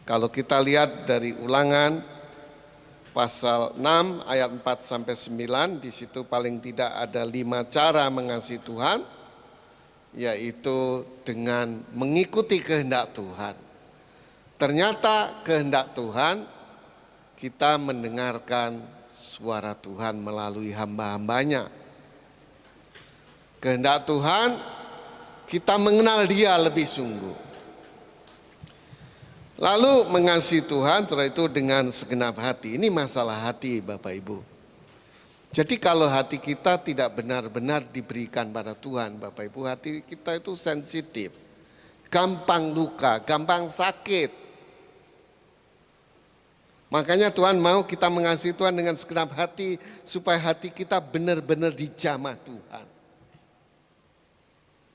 Kalau kita lihat dari Ulangan pasal 6 ayat 4 sampai 9, di situ paling tidak ada 5 cara mengasihi Tuhan, yaitu dengan mengikuti kehendak Tuhan. Ternyata kehendak Tuhan, kita mendengarkan suara Tuhan melalui hamba-hambanya. Kehendak Tuhan, kita mengenal Dia lebih sungguh. Lalu mengasihi Tuhan, setelah itu dengan segenap hati. Ini masalah hati Bapak Ibu. Jadi kalau hati kita tidak benar-benar diberikan pada Tuhan Bapak Ibu, hati kita itu sensitif, gampang luka, gampang sakit. Makanya Tuhan mau kita mengasihi Tuhan dengan segenap hati, supaya hati kita benar-benar dijamah Tuhan.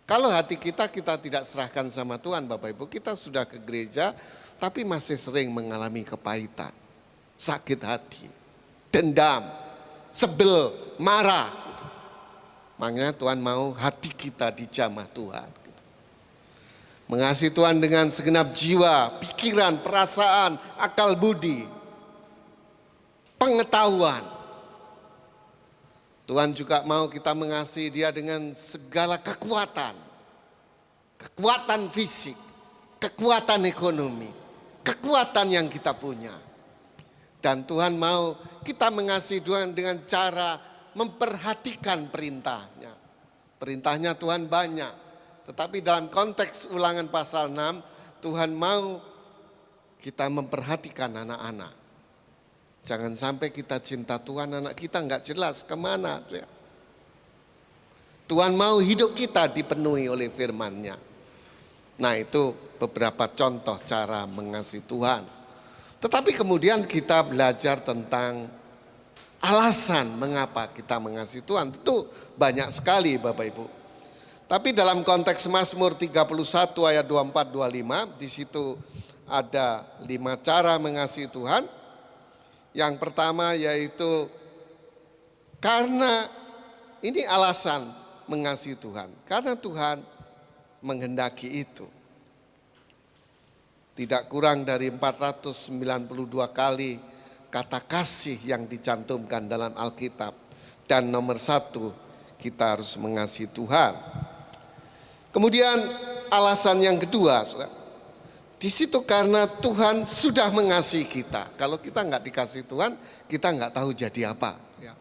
Kalau hati kita tidak serahkan sama Tuhan Bapak Ibu, kita sudah ke gereja, tapi masih sering mengalami kepahitan, sakit hati, dendam, sebel, marah. Makanya Tuhan mau hati kita dijamah Tuhan. Mengasihi Tuhan dengan segenap jiwa, pikiran, perasaan, akal budi, pengetahuan. Tuhan juga mau kita mengasihi Dia dengan segala kekuatan. Kekuatan fisik, kekuatan ekonomi, kekuatan yang kita punya. Dan Tuhan mau kita mengasihi Tuhan dengan cara memperhatikan perintahnya. Perintahnya Tuhan banyak. Tetapi dalam konteks Ulangan pasal 6, Tuhan mau kita memperhatikan anak-anak. Jangan sampai kita cinta Tuhan, anak kita nggak jelas kemana. Tuhan mau hidup kita dipenuhi oleh firman-Nya. Nah, itu beberapa contoh cara mengasihi Tuhan. Tetapi kemudian kita belajar tentang alasan mengapa kita mengasihi Tuhan. Tentu banyak sekali Bapak Ibu. Tapi dalam konteks Mazmur 31 ayat 24-25, di situ ada 5 cara mengasihi Tuhan. Yang pertama yaitu karena ini alasan mengasihi Tuhan. Karena Tuhan menghendaki itu. Tidak kurang dari 492 kali kata kasih yang dicantumkan dalam Alkitab. Dan nomor 1, kita harus mengasihi Tuhan. Kemudian alasan yang kedua, di situ karena Tuhan sudah mengasihi kita. Kalau kita nggak dikasih Tuhan, kita nggak tahu jadi apa. Ya.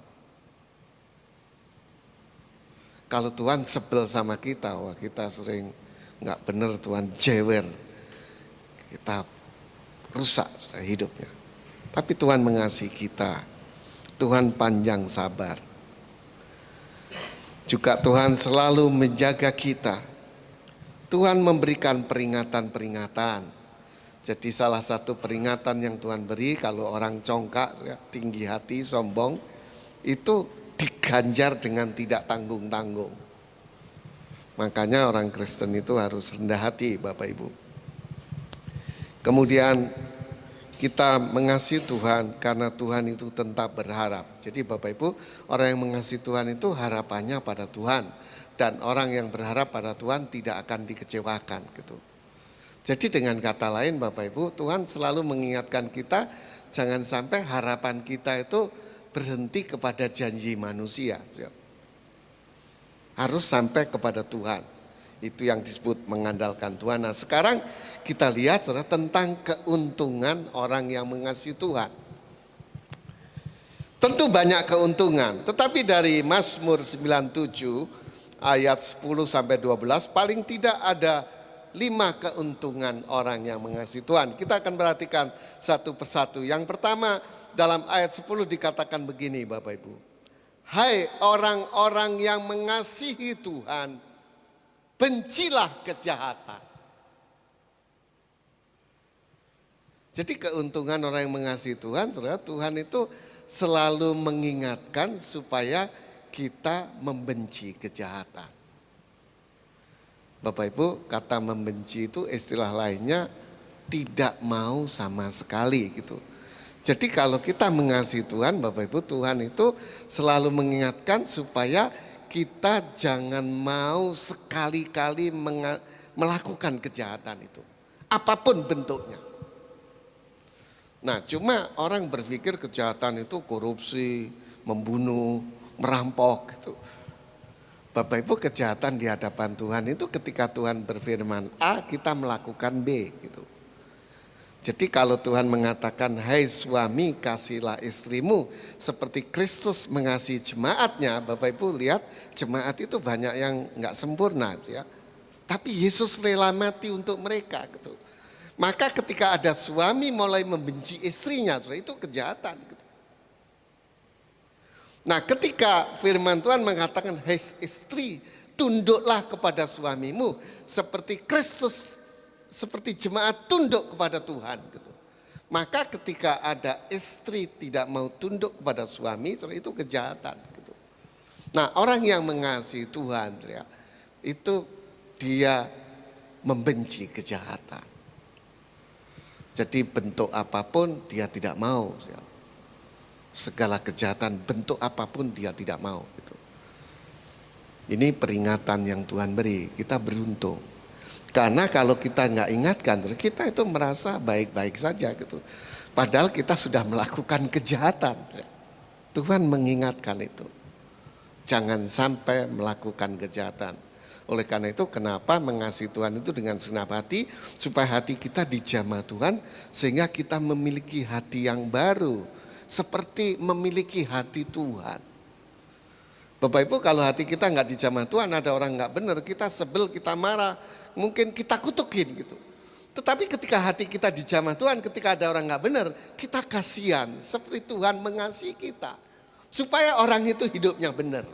Kalau Tuhan sebel sama kita, wah kita sering nggak benar, Tuhan jewer, kita rusak hidupnya. Tapi Tuhan mengasihi kita, Tuhan panjang sabar. Juga Tuhan selalu menjaga kita. Tuhan memberikan peringatan-peringatan. Jadi salah satu peringatan yang Tuhan beri, kalau orang congkak, tinggi hati, sombong, itu diganjar dengan tidak tanggung-tanggung. Makanya orang Kristen itu harus rendah hati Bapak Ibu. Kemudian kita mengasihi Tuhan karena Tuhan itu tetap berharap. Jadi Bapak Ibu, orang yang mengasihi Tuhan itu harapannya pada Tuhan. Dan orang yang berharap pada Tuhan tidak akan dikecewakan gitu. Jadi dengan kata lain Bapak Ibu, Tuhan selalu mengingatkan kita jangan sampai harapan kita itu berhenti kepada janji manusia. Harus sampai kepada Tuhan. Itu yang disebut mengandalkan Tuhan. Nah, sekarang kita lihat saudara, tentang keuntungan orang yang mengasihi Tuhan. Tentu banyak keuntungan, tetapi dari Mazmur 97 ayat 10-12 paling tidak ada 5 keuntungan orang yang mengasihi Tuhan. Kita akan perhatikan satu persatu. Yang pertama dalam ayat 10 dikatakan begini Bapak Ibu. Hai orang-orang yang mengasihi Tuhan, bencilah kejahatan. Jadi keuntungan orang yang mengasihi Tuhan, saudara, Tuhan itu selalu mengingatkan supaya kita membenci kejahatan. Bapak Ibu, kata membenci itu istilah lainnya tidak mau sama sekali gitu. Jadi kalau kita mengasihi Tuhan, Bapak Ibu, Tuhan itu selalu mengingatkan supaya kita jangan mau sekali-kali melakukan kejahatan itu. Apapun bentuknya. Nah, cuma orang berpikir kejahatan itu korupsi, membunuh, merampok gitu. Bapak Ibu, kejahatan di hadapan Tuhan itu ketika Tuhan berfirman A, kita melakukan B gitu. Jadi kalau Tuhan mengatakan, hai suami kasihlah istrimu seperti Kristus mengasihi jemaatnya, Bapak Ibu lihat jemaat itu banyak yang nggak sempurna ya. Tapi Yesus rela mati untuk mereka gitu. Maka ketika ada suami mulai membenci istrinya, itu kejahatan gitu. Nah, ketika firman Tuhan mengatakan, hai istri tunduklah kepada suamimu seperti Kristus, seperti jemaat tunduk kepada Tuhan gitu. Maka ketika ada istri tidak mau tunduk kepada suami, itu kejahatan gitu. Nah, orang yang mengasihi Tuhan ya, itu dia membenci kejahatan. Jadi bentuk apapun dia tidak mau ya. Segala kejahatan bentuk apapun dia tidak mau gitu. Ini peringatan yang Tuhan beri, kita beruntung. Karena kalau kita nggak ingatkan, kita itu merasa baik-baik saja gitu. Padahal kita sudah melakukan kejahatan. Tuhan mengingatkan itu. Jangan sampai melakukan kejahatan. Oleh karena itu kenapa mengasihi Tuhan itu dengan segenap hati, supaya hati kita dijamah Tuhan, sehingga kita memiliki hati yang baru, seperti memiliki hati Tuhan. Bapak Ibu, kalau hati kita nggak dijamah Tuhan, ada orang nggak benar, kita sebel, kita marah, mungkin kita kutukin gitu. Tetapi ketika hati kita dijamah Tuhan, ketika ada orang nggak benar, kita kasihan seperti Tuhan mengasihi kita, supaya orang itu hidupnya benar,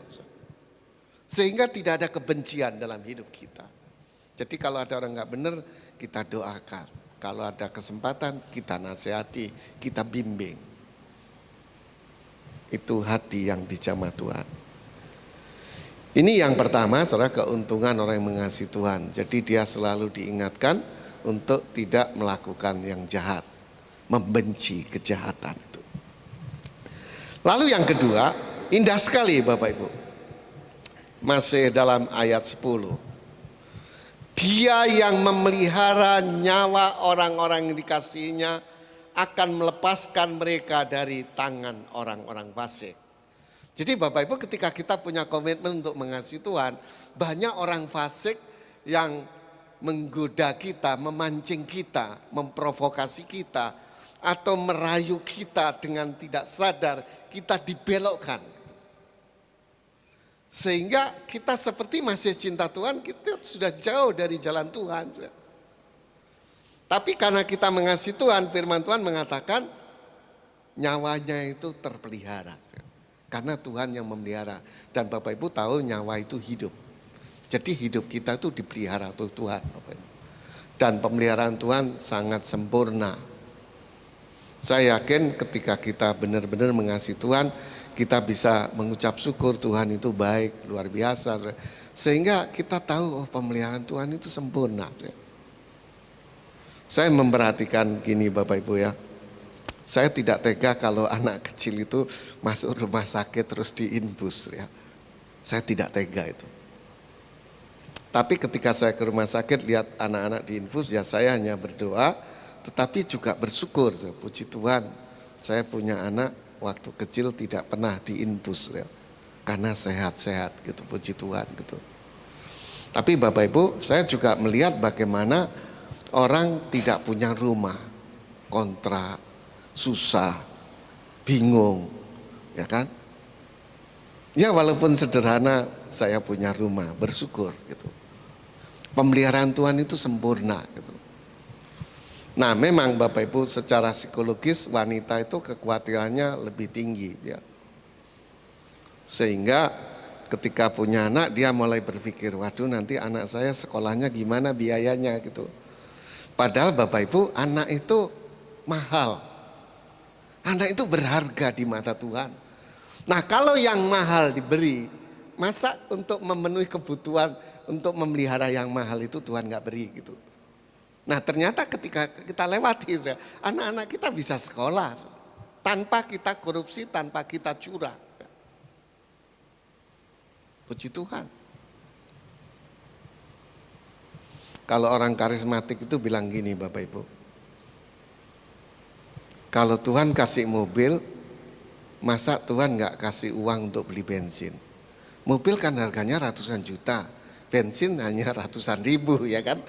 sehingga tidak ada kebencian dalam hidup kita. Jadi kalau ada orang nggak benar, kita doakan. Kalau ada kesempatan, kita nasihati, kita bimbing. Itu hati yang dijamah Tuhan. Ini yang pertama, saudara, keuntungan orang yang mengasihi Tuhan. Jadi dia selalu diingatkan untuk tidak melakukan yang jahat, membenci kejahatan itu. Lalu yang kedua, indah sekali Bapak Ibu. Masih dalam ayat 10. Dia yang memelihara nyawa orang-orang yang dikasihinya akan melepaskan mereka dari tangan orang-orang fasik. Jadi Bapak Ibu, ketika kita punya komitmen untuk mengasihi Tuhan, banyak orang fasik yang menggoda kita, memancing kita, memprovokasi kita, atau merayu kita dengan tidak sadar, kita dibelokkan. Sehingga kita seperti masih cinta Tuhan, kita sudah jauh dari jalan Tuhan. Tapi karena kita mengasihi Tuhan, firman Tuhan mengatakan nyawanya itu terpelihara. Karena Tuhan yang memelihara. Dan Bapak Ibu tahu nyawa itu hidup. Jadi hidup kita itu dipelihara oleh Tuhan. Dan pemeliharaan Tuhan sangat sempurna. Saya yakin ketika kita benar-benar mengasihi Tuhan, kita bisa mengucap syukur Tuhan itu baik, luar biasa. Sehingga kita tahu pemeliharaan Tuhan itu sempurna. Saya memperhatikan gini Bapak Ibu ya. Saya tidak tega kalau anak kecil itu masuk rumah sakit terus diinfus ya. Saya tidak tega itu. Tapi ketika saya ke rumah sakit lihat anak-anak diinfus, ya saya hanya berdoa, tetapi juga bersyukur. Puji Tuhan, saya punya anak waktu kecil tidak pernah diinfus ya, karena sehat-sehat gitu, puji Tuhan gitu. Tapi Bapak Ibu, saya juga melihat bagaimana orang tidak punya rumah, kontrak, susah, bingung, ya kan? Ya walaupun sederhana, saya punya rumah, bersyukur gitu. Pemeliharaan Tuhan itu sempurna gitu. Nah memang Bapak Ibu, secara psikologis wanita itu kekhawatirannya lebih tinggi ya. Sehingga ketika punya anak dia mulai berpikir, waduh nanti anak saya sekolahnya gimana biayanya gitu. Padahal Bapak Ibu, anak itu mahal. Anak itu berharga di mata Tuhan. Nah kalau yang mahal diberi, masa untuk memenuhi kebutuhan, untuk memelihara yang mahal itu Tuhan gak beri gitu. Nah ternyata ketika kita lewati, anak-anak kita bisa sekolah tanpa kita korupsi, tanpa kita curang. Puji Tuhan. Kalau orang karismatik itu bilang gini Bapak Ibu, Kalau Tuhan kasih mobil, masa Tuhan nggak kasih uang untuk beli bensin? Mobil kan harganya ratusan juta, bensin hanya ratusan ribu, ya kan?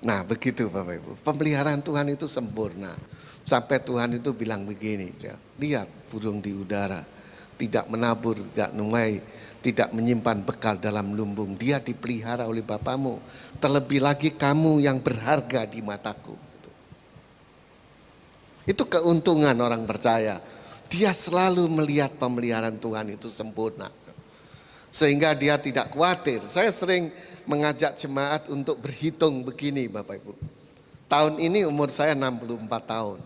Nah begitu Bapak Ibu, pemeliharaan Tuhan itu sempurna. Sampai Tuhan itu bilang begini, ya, lihat burung di udara, tidak menabur, tidak menuai, tidak menyimpan bekal dalam lumbung, dia dipelihara oleh Bapamu. Terlebih lagi kamu yang berharga di mataku. Itu keuntungan orang percaya. Dia selalu melihat pemeliharaan Tuhan itu sempurna. Sehingga dia tidak khawatir. Saya sering mengajak jemaat untuk berhitung begini Bapak Ibu. Tahun ini umur saya 64 tahun.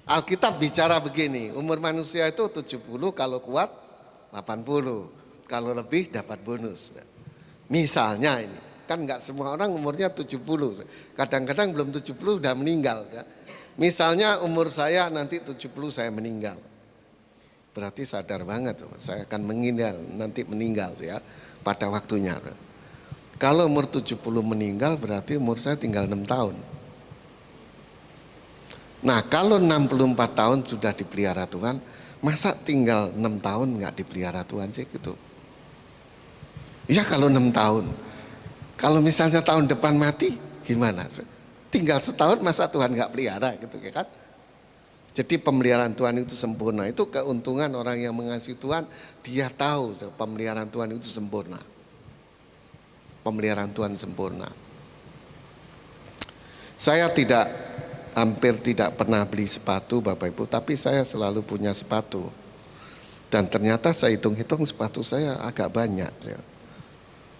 Alkitab bicara begini, umur manusia itu 70, kalau kuat 80. Kalau lebih dapat bonus. Misalnya ini, kan nggak semua orang umurnya 70. Kadang-kadang belum 70 udah meninggal. Misalnya umur saya nanti 70 saya meninggal. Berarti sadar banget, saya akan nanti meninggal ya pada waktunya. Kalau umur 70 meninggal berarti umur saya tinggal 6 tahun. Nah kalau 64 tahun sudah dipelihara Tuhan, masa tinggal 6 tahun nggak dipelihara Tuhan sih gitu. Ya kalau 6 tahun, kalau misalnya tahun depan mati gimana? Tinggal setahun masa Tuhan nggak pelihara gitu ya kan? Jadi pemeliharaan Tuhan itu sempurna. Itu keuntungan orang yang mengasihi Tuhan, dia tahu pemeliharaan Tuhan itu sempurna. Pemeliharaan Tuhan sempurna. Saya hampir tidak pernah beli sepatu Bapak Ibu, tapi saya selalu punya sepatu. Dan ternyata saya hitung-hitung sepatu saya agak banyak. Ya.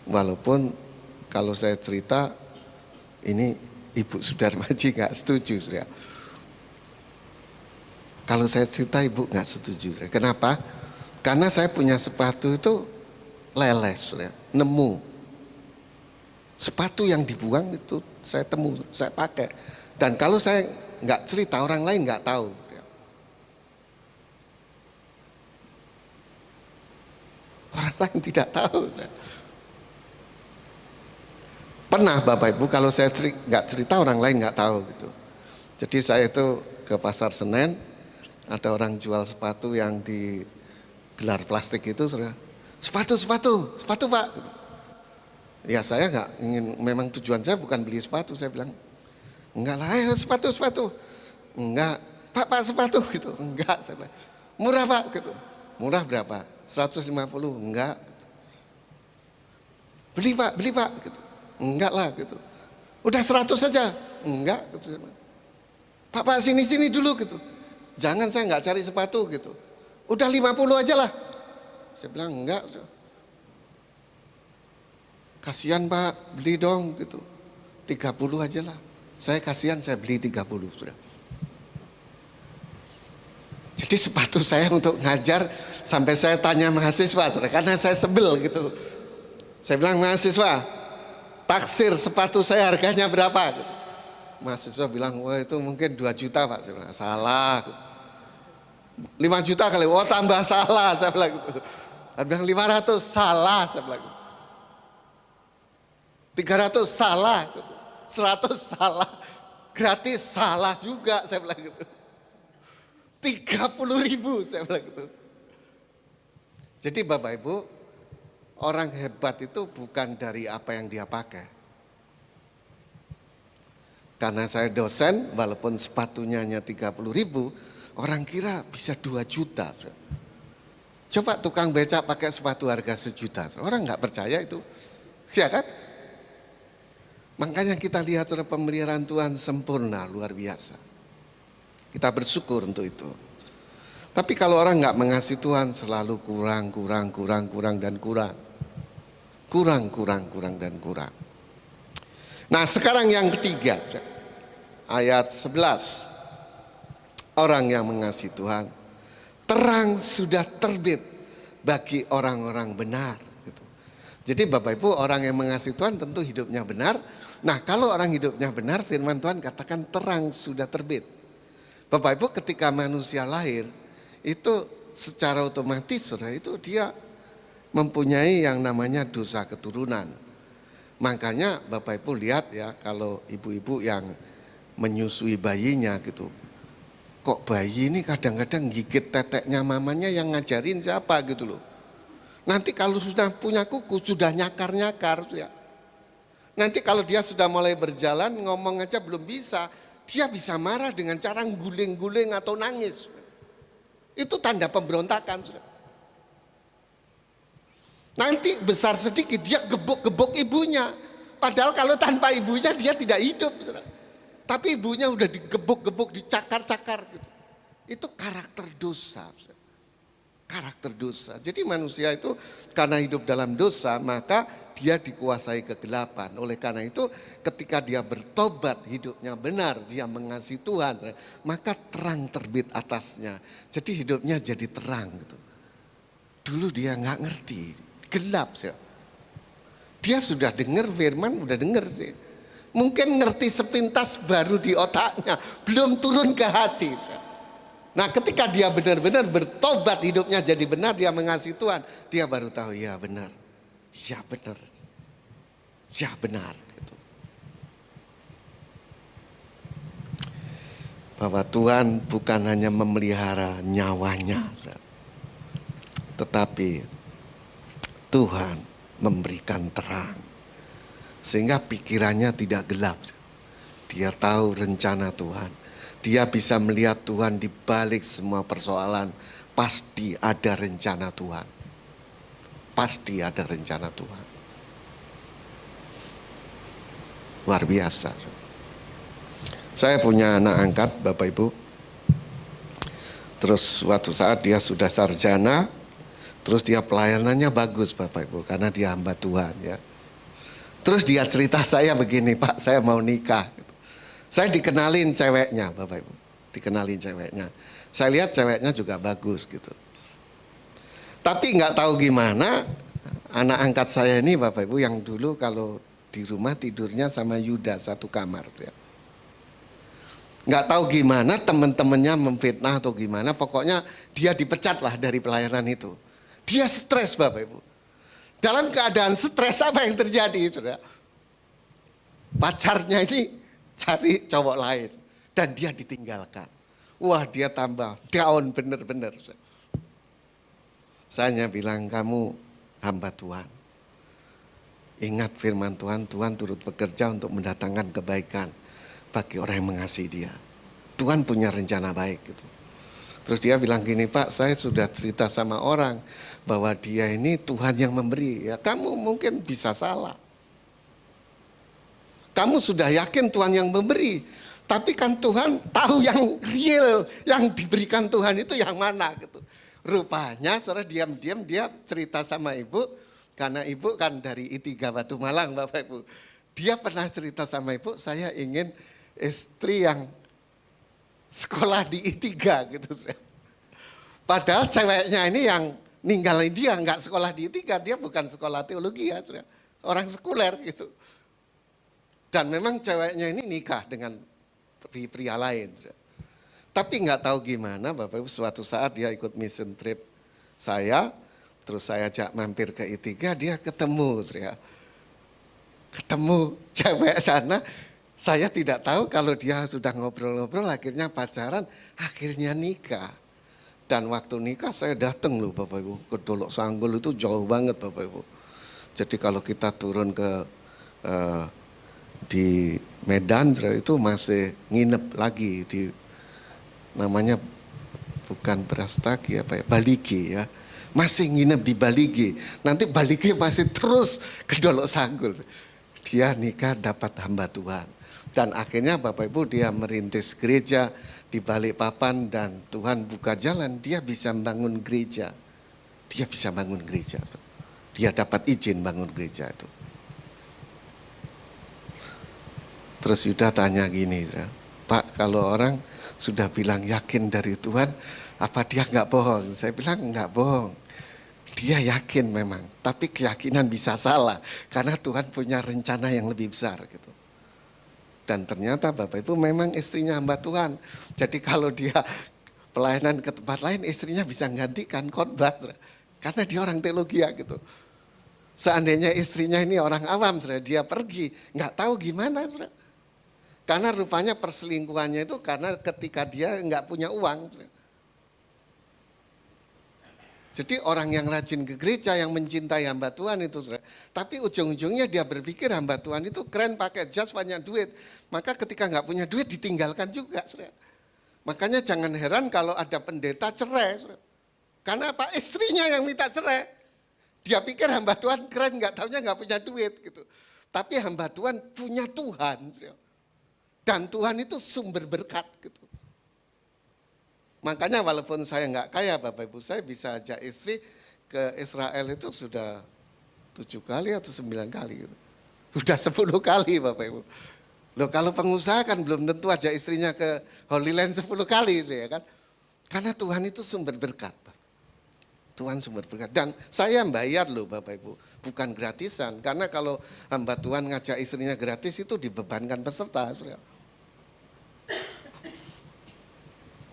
Walaupun kalau saya cerita, ini Ibu Sudarmaji nggak setuju. Ya. Kalau saya cerita Ibu nggak setuju. Ya. Kenapa? Karena saya punya sepatu itu leles, ya. Nemu. Sepatu yang dibuang itu saya pakai. Dan kalau saya nggak cerita, orang lain nggak tahu. Orang lain tidak tahu. Pernah Bapak Ibu kalau saya nggak cerita orang lain nggak tahu gitu. Jadi saya itu ke pasar Senen, ada orang jual sepatu yang di gelar plastik itu, sepatu Pak. Ya saya nggak ingin, memang tujuan saya bukan beli sepatu, saya bilang enggak lah, ayo sepatu. Enggak, Pak sepatu gitu. Enggak, saya bilang. Murah Pak gitu. Murah berapa? 150. Enggak. Beli Pak gitu. Enggak lah gitu. Udah 100 saja. Enggak gitu. Pak sini dulu gitu. Jangan, saya enggak cari sepatu gitu. Udah 50 aja lah. Saya bilang enggak. Kasihan Pak, beli dong gitu. 30 aja lah. Saya kasihan, saya beli 30 sudah. Jadi sepatu saya untuk ngajar sampai saya tanya mahasiswa, sudah, karena saya sebel gitu. Saya bilang, mahasiswa, taksir sepatu saya harganya berapa? Gitu. Mahasiswa bilang, wah itu mungkin 2 juta Pak. Saya bilang, salah. 5 juta kali, oh tambah salah. Saya bilang gitu. Saya bilang 500, salah. Saya bilang gitu. 300, salah. Gitu. 100 salah, gratis salah juga, saya bilang gitu. 30.000 saya bilang gitu. Jadi Bapak Ibu, orang hebat itu bukan dari apa yang dia pakai. Karena saya dosen, walaupun sepatunya hanya 30.000, orang kira bisa 2 juta. Coba tukang becak pakai sepatu harga 1 juta, orang nggak percaya itu, ya kan? Makanya kita lihat pemeliharaan Tuhan sempurna, luar biasa. Kita bersyukur untuk itu. Tapi kalau orang nggak mengasihi Tuhan selalu kurang dan kurang. Kurang dan kurang. Nah sekarang yang ketiga, ayat 11. Orang yang mengasihi Tuhan, terang sudah terbit bagi orang-orang benar. Gitu. Jadi Bapak Ibu, orang yang mengasihi Tuhan tentu hidupnya benar. Nah kalau orang hidupnya benar, firman Tuhan katakan terang sudah terbit. Bapak Ibu, ketika manusia lahir, itu secara otomatis saudara, itu dia mempunyai yang namanya dosa keturunan. Makanya Bapak Ibu lihat ya, kalau ibu-ibu yang menyusui bayinya gitu, kok bayi ini kadang-kadang gigit teteknya mamanya, yang ngajarin siapa gitu loh. Nanti kalau sudah punya kuku, sudah nyakar-nyakar ya. Nanti kalau dia sudah mulai berjalan, ngomong aja belum bisa, dia bisa marah dengan cara guling-guling atau nangis. Itu tanda pemberontakan. Nanti besar sedikit dia gebuk-gebuk ibunya. Padahal kalau tanpa ibunya dia tidak hidup. Tapi ibunya udah digebuk-gebuk, dicakar-cakar gitu. Itu karakter dosa. Karakter dosa. Jadi manusia itu karena hidup dalam dosa, maka dia dikuasai kegelapan. Oleh karena itu ketika dia bertobat, hidupnya benar, dia mengasihi Tuhan, maka terang terbit atasnya. Jadi hidupnya jadi terang gitu. Dulu dia nggak ngerti, gelap sih. Dia sudah dengar firman, udah dengar sih. Mungkin ngerti sepintas baru di otaknya, belum turun ke hati. Nah ketika dia benar-benar bertobat, hidupnya jadi benar, dia mengasihi Tuhan, dia baru tahu ya benar, ya benar, ya benar. Gitu. Bahwa Tuhan bukan hanya memelihara nyawanya, tetapi Tuhan memberikan terang. Sehingga pikirannya tidak gelap. Dia tahu rencana Tuhan. Dia bisa melihat Tuhan di balik semua persoalan. Pasti ada rencana Tuhan. Pasti ada rencana Tuhan. Luar biasa. Saya punya anak angkat, Bapak Ibu. Terus suatu saat dia sudah sarjana. Terus dia pelayanannya bagus, Bapak Ibu. Karena dia hamba Tuhan ya. Terus dia cerita saya begini, Pak, saya mau nikah. Saya dikenalin ceweknya, Bapak Ibu. Dikenalin ceweknya. Saya lihat ceweknya juga bagus gitu. Tapi nggak tahu gimana, anak angkat saya ini, Bapak Ibu, yang dulu kalau di rumah tidurnya sama Yuda satu kamar. Ya. Nggak tahu gimana teman-temannya memfitnah atau gimana, pokoknya dia dipecat lah dari pelayanan itu. Dia stres, Bapak Ibu. Dalam keadaan stres apa yang terjadi, saudara? Pacarnya ini cari cowok lain dan dia ditinggalkan. Wah, dia tambah down bener-bener. Saya bilang, kamu hamba Tuhan. Ingat firman Tuhan, Tuhan turut bekerja untuk mendatangkan kebaikan bagi orang yang mengasihi dia. Tuhan punya rencana baik gitu. Terus dia bilang gini, Pak, saya sudah cerita sama orang bahwa dia ini Tuhan yang memberi. Ya, kamu mungkin bisa salah. Kamu sudah yakin Tuhan yang memberi. Tapi kan Tuhan tahu yang real, yang diberikan Tuhan itu yang mana gitu. Rupanya saudara diam-diam dia cerita sama ibu. Karena ibu kan dari I3 Batu Malang, Bapak Ibu. Dia pernah cerita sama ibu, saya ingin istri yang sekolah di I3 gitu. Padahal ceweknya ini yang ninggalin dia, nggak sekolah di I3, dia bukan sekolah teologi ya, orang sekuler gitu. Dan memang ceweknya ini nikah dengan pria lain. Tapi nggak tahu gimana, Bapak Ibu, suatu saat dia ikut mission trip saya, terus saya ajak mampir ke I3, dia ketemu, ketemu cewek sana. Saya tidak tahu kalau dia sudah ngobrol-ngobrol, akhirnya pacaran, akhirnya nikah. Dan waktu nikah saya datang loh Bapak Ibu, ke Dolok Sanggul itu jauh banget Bapak Ibu. Jadi kalau kita turun ke di Medan itu masih nginep lagi di namanya bukan Brastagi apa ya, Baligi ya. Masih nginep di Baligi. Nanti Baligi masih terus ke Dolok Sanggul. Dia nikah dapat hamba Tuhan. Dan akhirnya Bapak Ibu dia merintis gereja di Balikpapan dan Tuhan buka jalan, dia bisa bangun gereja. Dia bisa bangun gereja. Dia dapat izin bangun gereja itu. Terus Yuda tanya gini, Pak, kalau orang sudah bilang yakin dari Tuhan, apa dia nggak bohong? Saya bilang nggak bohong. Dia yakin memang, tapi keyakinan bisa salah karena Tuhan punya rencana yang lebih besar gitu. Dan ternyata Bapak Ibu memang istrinya hamba Tuhan. Jadi kalau dia pelayanan ke tempat lain, istrinya bisa menggantikan khotbah. Karena dia orang teologi ya gitu. Seandainya istrinya ini orang awam, dia pergi, nggak tahu gimana. Karena rupanya perselingkuhannya itu karena ketika dia nggak punya uang. Jadi orang yang rajin ke gereja, yang mencintai hamba Tuhan itu, tapi ujung-ujungnya dia berpikir hamba Tuhan itu keren, pakai jas, banyak duit. Maka ketika nggak punya duit ditinggalkan juga. Makanya jangan heran kalau ada pendeta cerai. Karena apa? Istrinya yang minta cerai. Dia pikir hamba Tuhan keren, nggak taunya nggak punya duit gitu. Tapi hamba Tuhan punya Tuhan. Dan Tuhan itu sumber berkat gitu. Makanya walaupun saya nggak kaya Bapak Ibu, saya bisa ajak istri ke Israel itu sudah 7 kali atau 9 kali gitu. Sudah 10 kali Bapak Ibu. Loh kalau pengusaha kan belum tentu ajak istrinya ke Holy Land 10 kali ya kan. Karena Tuhan itu sumber berkat. Tuhan sumber berkat. Dan saya bayar loh Bapak Ibu, bukan gratisan. Karena kalau hamba Tuhan ngajak istrinya gratis itu dibebankan peserta.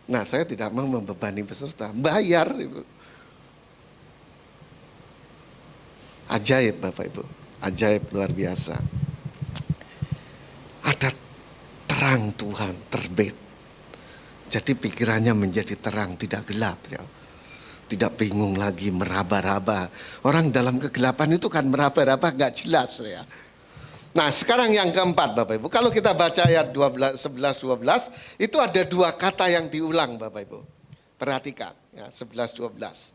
Nah saya tidak mau membebani peserta, bayar Ibu. Ajaib Bapak Ibu, ajaib luar biasa. Ada terang Tuhan terbit. Jadi pikirannya menjadi terang, tidak gelap ya. Tidak bingung lagi meraba-raba. Orang dalam kegelapan itu kan meraba-raba gak jelas ya. Nah sekarang yang keempat Bapak Ibu, kalau kita baca ayat 11-12 itu ada 2 kata yang diulang Bapak Ibu. Perhatikan ya 11-12.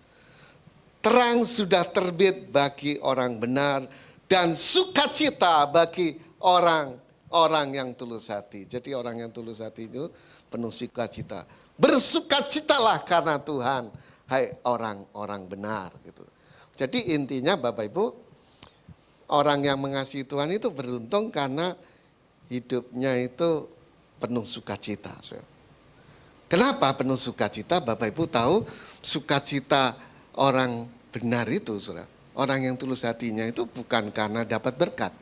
Terang sudah terbit bagi orang benar dan sukacita bagi orang-orang yang tulus hati. Jadi orang yang tulus hati itu penuh sukacita. Bersukacitalah karena Tuhan, hai orang-orang benar gitu. Jadi intinya Bapak Ibu, orang yang mengasihi Tuhan itu beruntung karena hidupnya itu penuh sukacita. Kenapa penuh sukacita? Bapak Ibu tahu sukacita orang benar itu, orang yang tulus hatinya itu bukan karena dapat berkat.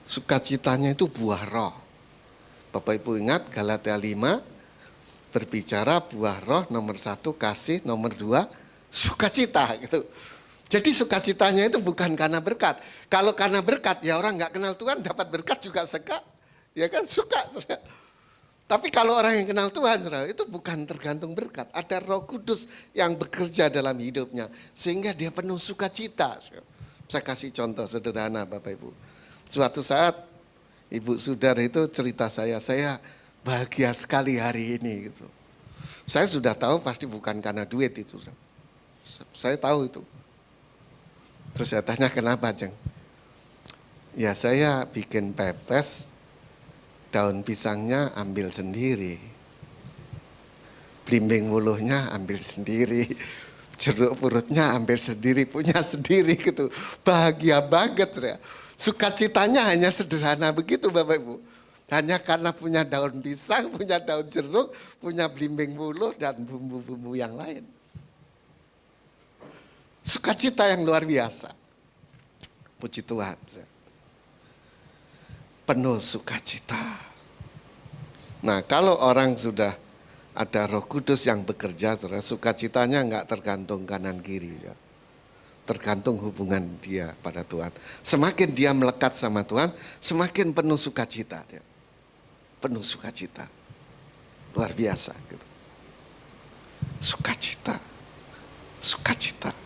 Sukacitanya itu buah roh. Bapak Ibu ingat Galatia 5 berbicara buah roh, nomor 1 kasih, nomor 2 sukacita gitu. Jadi sukacitanya itu bukan karena berkat. Kalau karena berkat ya orang nggak kenal Tuhan dapat berkat juga suka, ya kan suka. Tapi kalau orang yang kenal Tuhan itu bukan tergantung berkat. Ada Roh Kudus yang bekerja dalam hidupnya sehingga dia penuh sukacita. Saya kasih contoh sederhana Bapak Ibu. Suatu saat Ibu Sudar itu cerita saya bahagia sekali hari ini gitu. Saya sudah tahu pasti bukan karena duit itu. Saya tahu itu. Terus saya tanya kenapa Jeng? Ya saya bikin pepes, daun pisangnya ambil sendiri, blimbing wuluhnya ambil sendiri, jeruk purutnya ambil sendiri, punya sendiri gitu. Bahagia banget ya. Sukacitanya hanya sederhana begitu Bapak Ibu. Hanya karena punya daun pisang, punya daun jeruk, punya blimbing wuluh dan bumbu-bumbu yang lain. Sukacita yang luar biasa. Puji Tuhan. Penuh sukacita. Nah kalau orang sudah ada Roh Kudus yang bekerja, sukacitanya enggak tergantung kanan kiri. Ya. Tergantung hubungan dia pada Tuhan. Semakin dia melekat sama Tuhan, semakin penuh sukacita. Dia. Penuh sukacita. Luar biasa. Gitu. Sukacita. Sukacita.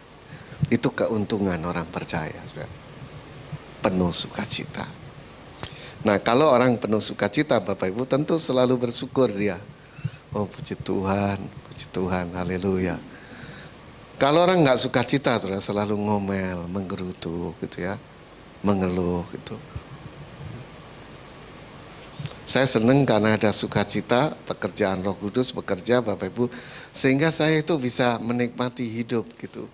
Itu keuntungan orang percaya. Penuh sukacita. Nah kalau orang penuh sukacita Bapak Ibu tentu selalu bersyukur dia. Oh puji Tuhan, haleluya. Kalau orang nggak sukacita selalu ngomel, menggerutu gitu ya, mengeluh gitu. Saya senang karena ada sukacita, pekerjaan Roh Kudus bekerja Bapak Ibu, sehingga saya itu bisa menikmati hidup gitu.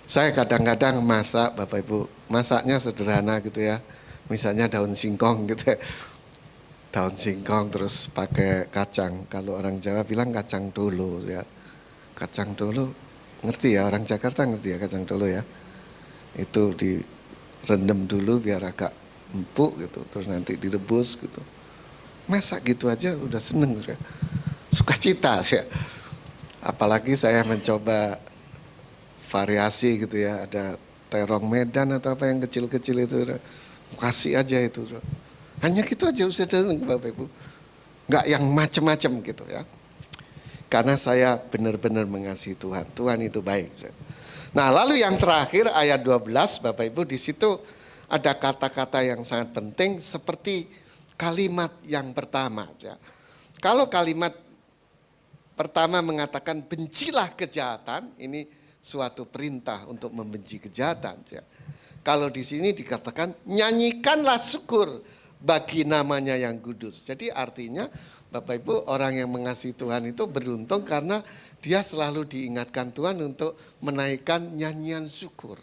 Saya kadang-kadang masak Bapak Ibu, masaknya sederhana gitu ya. Misalnya daun singkong gitu ya. Daun singkong terus pakai kacang. Kalau orang Jawa bilang kacang dolo ya. Kacang dolo, ngerti ya orang Jakarta ngerti ya kacang dolo ya. Itu direndam dulu biar agak empuk gitu. Terus nanti direbus gitu. Masak gitu aja udah seneng ya. Sukacita ya. Apalagi saya mencoba variasi gitu ya, ada terong Medan atau apa yang kecil-kecil itu, kasih aja itu. Hanya gitu aja saudara Bapak Ibu. Enggak yang macam-macam gitu ya. Karena saya benar-benar mengasihi Tuhan. Tuhan itu baik. Nah, lalu yang terakhir ayat 12 Bapak Ibu, di situ ada kata-kata yang sangat penting seperti kalimat yang pertama ya. Kalau kalimat pertama mengatakan bencilah kejahatan, ini suatu perintah untuk membenci kejahatan ya. Kalau di sini dikatakan nyanyikanlah syukur bagi namanya yang kudus. Jadi artinya Bapak Ibu, orang yang mengasihi Tuhan itu beruntung karena dia selalu diingatkan Tuhan untuk menaikkan nyanyian syukur.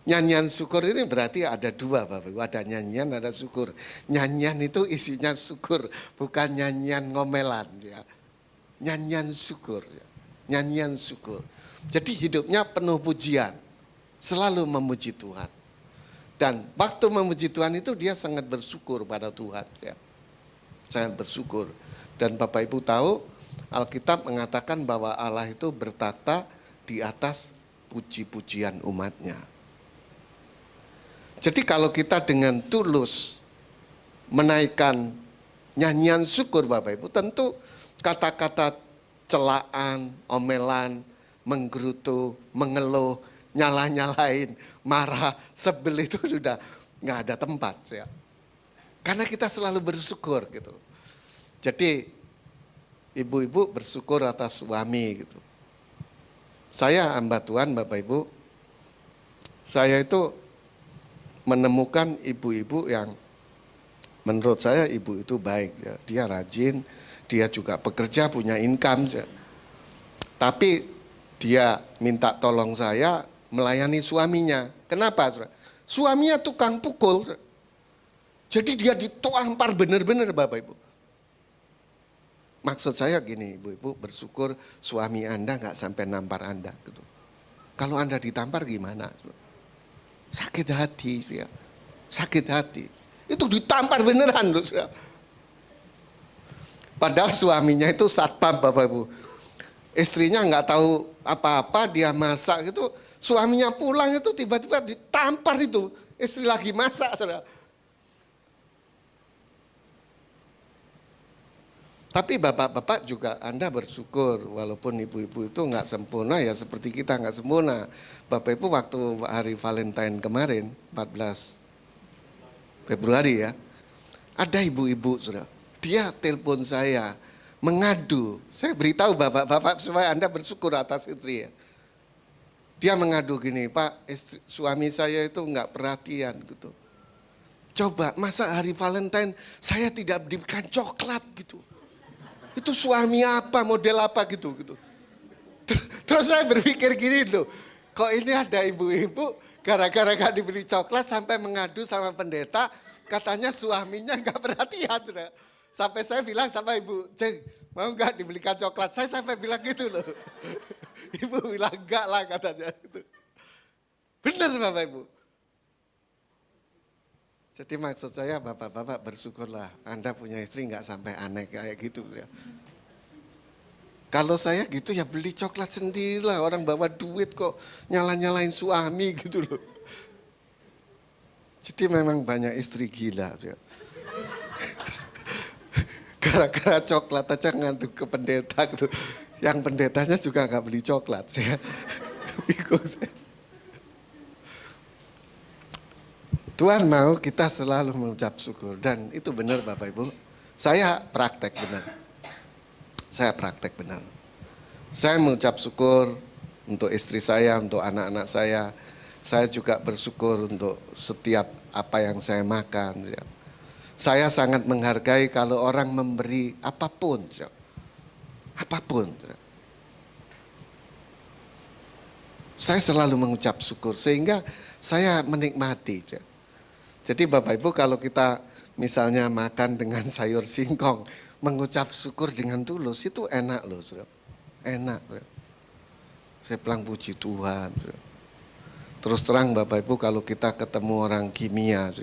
Nyanyian syukur ini berarti ada dua Bapak Ibu, ada nyanyian, ada syukur. Nyanyian itu isinya syukur, bukan nyanyian ngomelan ya. Nyanyian syukur ya. Nyanyian syukur. Jadi hidupnya penuh pujian, selalu memuji Tuhan. Dan waktu memuji Tuhan itu dia sangat bersyukur pada Tuhan ya. Sangat bersyukur. Dan Bapak Ibu tahu Alkitab mengatakan bahwa Allah itu bertata di atas puji-pujian umatnya. Jadi kalau kita dengan tulus menaikkan nyanyian syukur Bapak Ibu, tentu kata-kata celaan, omelan, menggerutu, mengeluh, nyalah-nyalain, marah, sebel itu sudah nggak ada tempat ya. Karena kita selalu bersyukur gitu. Jadi ibu-ibu bersyukur atas suami gitu. Saya hamba Tuhan Bapak Ibu, saya itu menemukan ibu-ibu yang menurut saya ibu itu baik ya. Dia rajin, dia juga bekerja punya income ya. Tapi dia minta tolong saya melayani suaminya. Kenapa? Suaminya tukang pukul. Jadi dia ditampar benar-benar Bapak Ibu. Maksud saya gini, ibu-ibu bersyukur suami Anda nggak sampai nampar Anda gitu. Kalau Anda ditampar gimana? Sakit hati ya. Sakit hati. Itu ditampar beneran loh. Padahal suaminya itu satpam Bapak Ibu. Istrinya nggak tahu apa-apa, dia masak gitu. Suaminya pulang itu tiba-tiba ditampar itu. Istri lagi masak saudara. Tapi bapak-bapak juga Anda bersyukur walaupun ibu-ibu itu nggak sempurna ya seperti kita nggak sempurna. Bapak Ibu waktu hari Valentine kemarin 14 Februari ya, ada ibu-ibu saudara, dia telepon saya mengadu. Saya beritahu bapak-bapak supaya Anda bersyukur atas istri ya. Dia mengadu gini, Pak, suami saya itu nggak perhatian gitu. Coba masa hari Valentine saya tidak diberikan coklat gitu. Itu suami apa, model apa gitu. Terus saya berpikir gini loh, kok ini ada ibu-ibu gara-gara gak diberi coklat sampai mengadu sama pendeta, katanya suaminya gak perhatian. Sampai saya bilang sama ibu, Ceng, mau gak dibelikan coklat? Saya sampai bilang gitu loh. Ibu bilang enggak lah katanya. Benar Bapak Ibu. Jadi maksud saya bapak-bapak bersyukurlah Anda punya istri nggak sampai aneh kayak gitu ya. Kalau saya gitu ya beli coklat sendirilah, orang bawa duit kok nyala-nyalain suami gitu loh. Jadi memang banyak istri gila ya. Gara-gara coklat aja ngadu ke pendeta gitu. Yang pendetanya juga nggak beli coklat. Saya bingung saya. Tuhan mau kita selalu mengucap syukur dan itu benar Bapak Ibu. Saya praktek benar. Saya mengucap syukur untuk istri saya, untuk anak-anak saya. Saya juga bersyukur untuk setiap apa yang saya makan. Ya. Saya sangat menghargai kalau orang memberi apapun. Ya. Apapun. Ya. Saya selalu mengucap syukur sehingga saya menikmati. Ya. Jadi Bapak Ibu kalau kita misalnya makan dengan sayur singkong, mengucap syukur dengan tulus itu enak loh. Enak. Saya bilang puji Tuhan. Terus terang Bapak Ibu kalau kita ketemu orang kimia,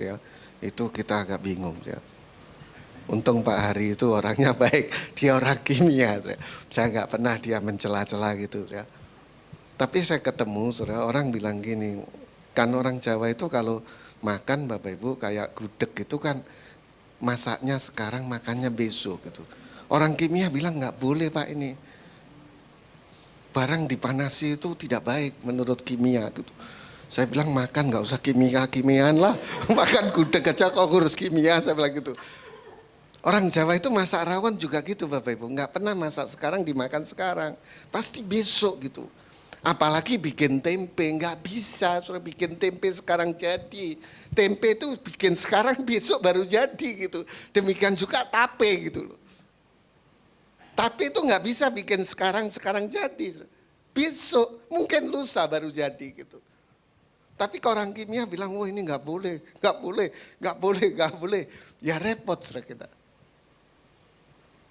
itu kita agak bingung. Untung Pak Hari itu orangnya baik, dia orang kimia. Saya nggak pernah dia mencela-cela gitu. Tapi saya ketemu orang bilang gini, kan orang Jawa itu kalau makan Bapak Ibu kayak gudeg itu kan masaknya sekarang makannya besok gitu. Orang kimia bilang nggak boleh Pak ini. Barang dipanasi itu tidak baik menurut kimia gitu. Saya bilang makan nggak usah kimia-kimiaan lah. Makan gudeg aja kok ngurus kimia, saya bilang gitu. Orang Jawa itu masak rawon juga gitu Bapak Ibu. Nggak pernah masak sekarang dimakan sekarang. Pasti besok gitu. Apalagi bikin tempe, nggak bisa. Sudah bikin tempe sekarang jadi. Tempe itu bikin sekarang besok baru jadi gitu. Demikian juga tape gitu loh. Tape itu nggak bisa bikin sekarang jadi. Besok mungkin lusa baru jadi gitu. Tapi kalau orang kimia bilang, wah ini nggak boleh. Ya repot sudah kita.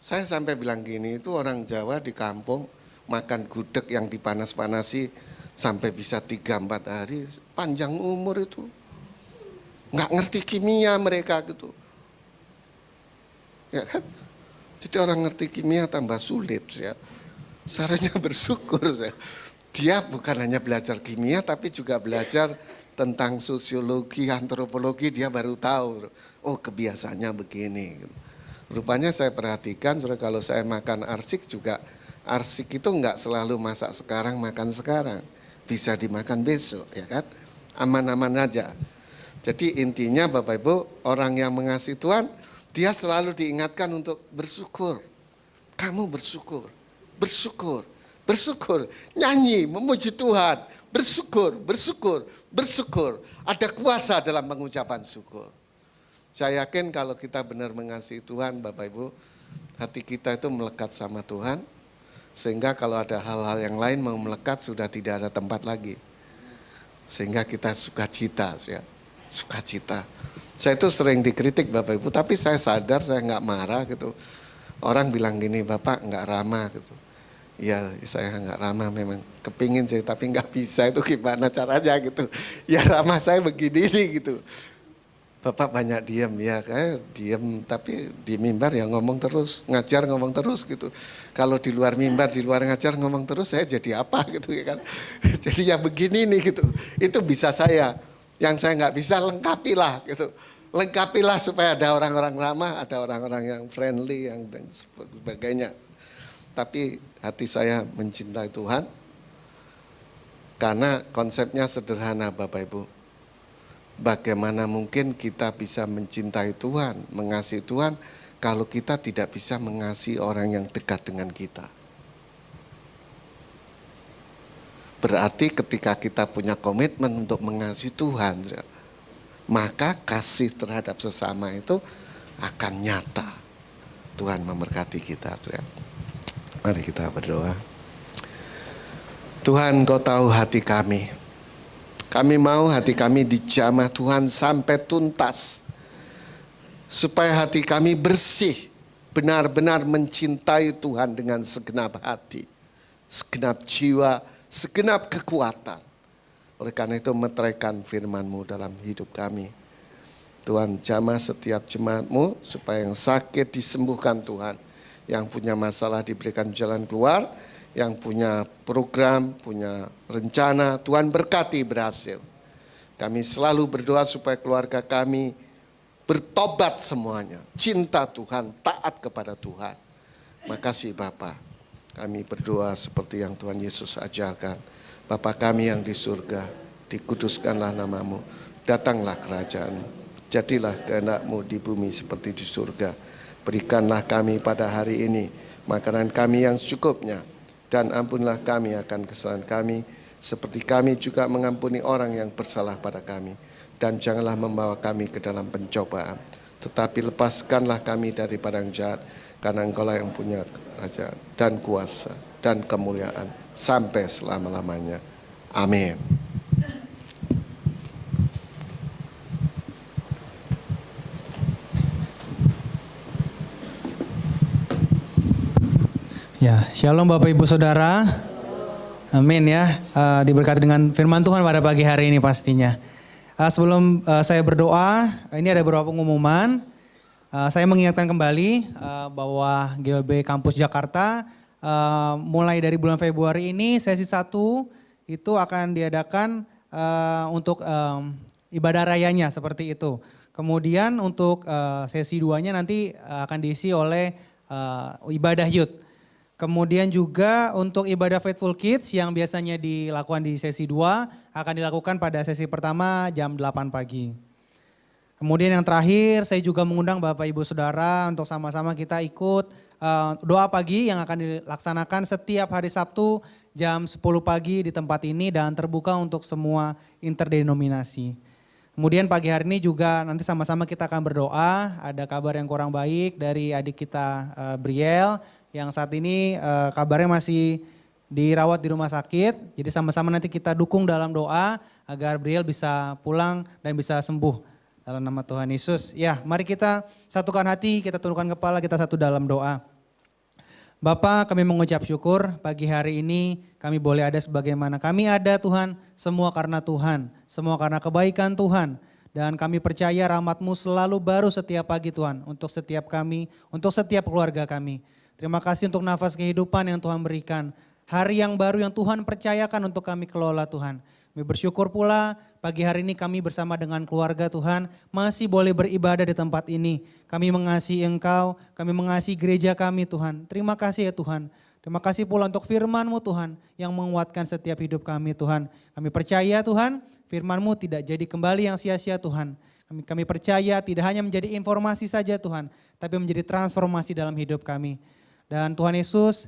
Saya sampai bilang gini, itu orang Jawa di kampung makan gudeg yang dipanas-panasi sampai bisa 3-4 hari, panjang umur itu. Nggak ngerti kimia mereka gitu. Ya kan? Jadi orang ngerti kimia tambah sulit ya. Seharusnya bersyukur saya. Dia bukan hanya belajar kimia tapi juga belajar tentang sosiologi, antropologi, dia baru tahu. Oh kebiasaannya begini. Rupanya saya perhatikan kalau saya makan arsik juga, arsik itu enggak selalu masak sekarang, makan sekarang. Bisa dimakan besok ya kan, aman-aman aja. Jadi intinya Bapak Ibu, orang yang mengasihi Tuhan, dia selalu diingatkan untuk bersyukur. Kamu bersyukur, bersyukur. Bersyukur, nyanyi, memuji Tuhan, bersyukur. Ada kuasa dalam pengucapan syukur. Saya yakin kalau kita benar mengasihi Tuhan, Bapak Ibu, hati kita itu melekat sama Tuhan, sehingga kalau ada hal-hal yang lain mau melekat sudah tidak ada tempat lagi. Sehingga kita sukacita, ya, sukacita. Saya itu sering dikritik Bapak Ibu, tapi saya sadar saya nggak marah gitu. Orang bilang gini, Bapak nggak ramah gitu. Ya saya nggak ramah memang, kepingin sih tapi nggak bisa, itu gimana caranya gitu. Ya ramah saya begini gitu. Bapak banyak diam, ya kayak diam tapi di mimbar ya ngomong terus, ngajar ngomong terus gitu. Kalau di luar mimbar, di luar ngajar ngomong terus, saya jadi apa gitu ya kan. Jadi ya begini nih gitu, itu bisa saya. Yang saya nggak bisa lengkapilah gitu. Lengkapilah supaya ada orang-orang ramah, ada orang-orang yang friendly, yang dan sebagainya. Tapi hati saya mencintai Tuhan karena konsepnya sederhana Bapak Ibu. Bagaimana mungkin kita bisa mencintai Tuhan, mengasihi Tuhan kalau kita tidak bisa mengasihi orang yang dekat dengan kita. Berarti ketika kita punya komitmen untuk mengasihi Tuhan, maka kasih terhadap sesama itu akan nyata. Tuhan memberkati kita. Mari kita berdoa. Tuhan, Kau tahu hati kami. Kami mau hati kami dijamah Tuhan sampai tuntas. Supaya hati kami bersih. Benar-benar mencintai Tuhan dengan segenap hati. Segenap jiwa, segenap kekuatan. Oleh karena itu meteraikan firman-Mu dalam hidup kami. Tuhan, jamah setiap jemaat-Mu supaya yang sakit disembuhkan Tuhan. Yang punya masalah diberikan jalan keluar, yang punya program, punya rencana, Tuhan berkati berhasil. Kami selalu berdoa supaya keluarga kami bertobat semuanya, cinta Tuhan, taat kepada Tuhan. Makasih Bapa, kami berdoa seperti yang Tuhan Yesus ajarkan. Bapa kami yang di surga, dikuduskanlah nama-Mu, datanglah kerajaan-Mu, jadilah kehendak-Mu di bumi seperti di surga. Berikanlah kami pada hari ini makanan kami yang secukupnya, dan ampunlah kami akan kesalahan kami, seperti kami juga mengampuni orang yang bersalah pada kami. Dan janganlah membawa kami ke dalam pencobaan, tetapi lepaskanlah kami daripada yang jahat, karena Engkaulah yang punya kerajaan dan kuasa dan kemuliaan sampai selama-lamanya. Amin. Ya, shalom Bapak Ibu Saudara. Amin ya, diberkati dengan firman Tuhan pada pagi hari ini pastinya. Sebelum saya berdoa, ini ada beberapa pengumuman. Saya mengingatkan kembali bahwa GLB Kampus Jakarta mulai dari bulan Februari ini sesi 1 itu akan diadakan untuk ibadah rayanya seperti itu. Kemudian untuk sesi 2-nya nanti akan diisi oleh ibadah youth. Kemudian juga untuk ibadah Faithful Kids yang biasanya dilakukan di sesi 2 akan dilakukan pada sesi pertama jam 8 pagi. Kemudian yang terakhir saya juga mengundang Bapak Ibu Saudara untuk sama-sama kita ikut doa pagi yang akan dilaksanakan setiap hari Sabtu jam 10 pagi di tempat ini dan terbuka untuk semua interdenominasi. Kemudian pagi hari ini juga nanti sama-sama kita akan berdoa, ada kabar yang kurang baik dari adik kita Briel yang saat ini kabarnya masih dirawat di rumah sakit. Jadi sama-sama nanti kita dukung dalam doa agar Briel bisa pulang dan bisa sembuh. Dalam nama Tuhan Yesus. Ya, mari kita satukan hati, kita tundukkan kepala, kita satu dalam doa. Bapa, kami mengucap syukur pagi hari ini kami boleh ada sebagaimana kami ada Tuhan. Semua karena Tuhan, semua karena kebaikan Tuhan. Dan kami percaya rahmat-Mu selalu baru setiap pagi Tuhan. Untuk setiap kami, untuk setiap keluarga kami. Terima kasih untuk nafas kehidupan yang Tuhan berikan. Hari yang baru yang Tuhan percayakan untuk kami kelola Tuhan. Kami bersyukur pula pagi hari ini kami bersama dengan keluarga Tuhan masih boleh beribadah di tempat ini. Kami mengasihi Engkau, kami mengasihi gereja kami Tuhan. Terima kasih ya Tuhan. Terima kasih pula untuk firman-Mu Tuhan yang menguatkan setiap hidup kami Tuhan. Kami percaya Tuhan firman-Mu tidak jadi kembali yang sia-sia Tuhan. Kami percaya tidak hanya menjadi informasi saja Tuhan, tapi menjadi transformasi dalam hidup kami. Dan Tuhan Yesus,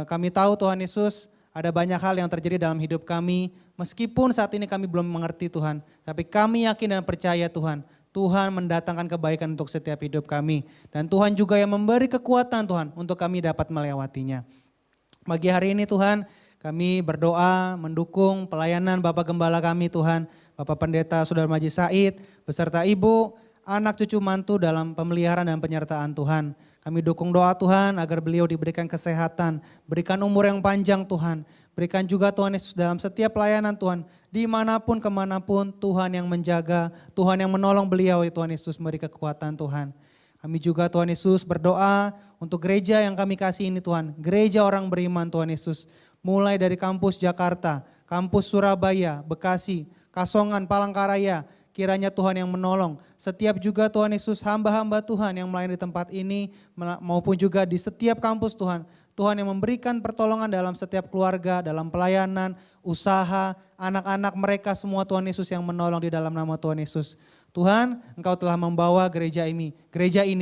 kami tahu Tuhan Yesus, ada banyak hal yang terjadi dalam hidup kami, meskipun saat ini kami belum mengerti Tuhan, tapi kami yakin dan percaya Tuhan, Tuhan mendatangkan kebaikan untuk setiap hidup kami. Dan Tuhan juga yang memberi kekuatan Tuhan untuk kami dapat melewatinya. Pagi hari ini Tuhan, kami berdoa mendukung pelayanan Bapak Gembala kami Tuhan, Bapak Pendeta Saudara Maji Said, beserta Ibu, anak cucu mantu dalam pemeliharaan dan penyertaan Tuhan. Kami dukung doa Tuhan agar beliau diberikan kesehatan, berikan umur yang panjang Tuhan. Berikan juga Tuhan Yesus dalam setiap pelayanan Tuhan, dimanapun kemanapun Tuhan yang menjaga, Tuhan yang menolong beliau ya Tuhan Yesus beri kekuatan Tuhan. Kami juga Tuhan Yesus berdoa untuk gereja yang kami kasih ini Tuhan, gereja orang beriman Tuhan Yesus. Mulai dari kampus Jakarta, kampus Surabaya, Bekasi, Kasongan, Palangkaraya, kiranya Tuhan yang menolong. Setiap juga Tuhan Yesus hamba-hamba Tuhan yang melayani di tempat ini maupun juga di setiap kampus Tuhan. Tuhan yang memberikan pertolongan dalam setiap keluarga, dalam pelayanan, usaha, anak-anak mereka semua Tuhan Yesus yang menolong di dalam nama Tuhan Yesus. Tuhan, Engkau telah membawa gereja ini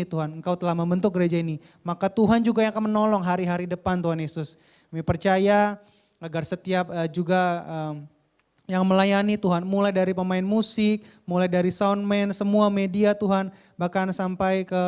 Tuhan, Engkau telah membentuk gereja ini. Maka Tuhan juga yang akan menolong hari-hari depan Tuhan Yesus. Kami percaya agar setiap yang melayani Tuhan, mulai dari pemain musik, mulai dari soundman, semua media Tuhan, bahkan sampai ke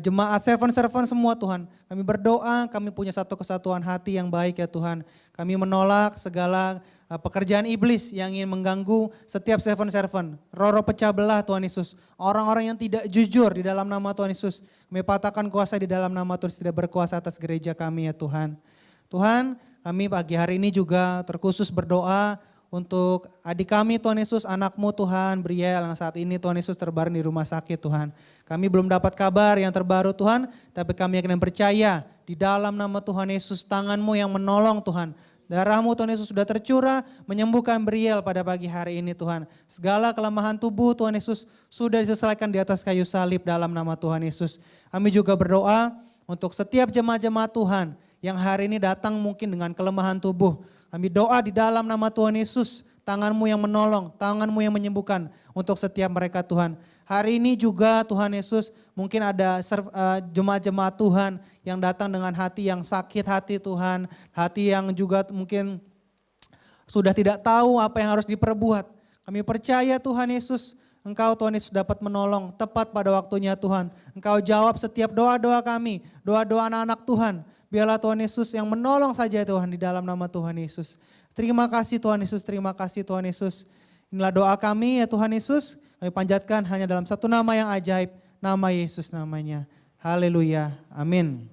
jemaat, servant-servant semua Tuhan. Kami berdoa, kami punya satu kesatuan hati yang baik ya Tuhan. Kami menolak segala pekerjaan iblis yang ingin mengganggu setiap servant-servant. Roh-roh pecah belah Tuhan Yesus. Orang-orang yang tidak jujur di dalam nama Tuhan Yesus. Kami patahkan kuasa di dalam nama Tuhan Yesus, tidak berkuasa atas gereja kami ya Tuhan. Tuhan, kami pagi hari ini juga terkhusus berdoa untuk adik kami Tuhan Yesus, anakmu Tuhan, Briel yang saat ini Tuhan Yesus terbaring di rumah sakit Tuhan. Kami belum dapat kabar yang terbaru Tuhan, tapi kami yakin dan percaya di dalam nama Tuhan Yesus, tangan-Mu yang menolong Tuhan. Darah-Mu Tuhan Yesus sudah tercurah menyembuhkan Briel pada pagi hari ini Tuhan. Segala kelemahan tubuh Tuhan Yesus sudah diselesaikan di atas kayu salib dalam nama Tuhan Yesus. Kami juga berdoa untuk setiap jemaat-jemaat Tuhan yang hari ini datang mungkin dengan kelemahan tubuh. Kami doa di dalam nama Tuhan Yesus, tangan-Mu yang menolong, tangan-Mu yang menyembuhkan untuk setiap mereka Tuhan. Hari ini juga Tuhan Yesus mungkin ada jemaat-jemaat Tuhan yang datang dengan hati yang sakit hati Tuhan, hati yang juga mungkin sudah tidak tahu apa yang harus diperbuat. Kami percaya Tuhan Yesus, Engkau Tuhan Yesus dapat menolong tepat pada waktunya Tuhan. Engkau jawab setiap doa-doa kami, doa-doa anak-anak Tuhan. Biarlah Tuhan Yesus yang menolong saja Tuhan di dalam nama Tuhan Yesus. Terima kasih Tuhan Yesus, terima kasih Tuhan Yesus. Inilah doa kami ya Tuhan Yesus. Kami panjatkan hanya dalam satu nama yang ajaib, nama Yesus namanya. Haleluya, amin.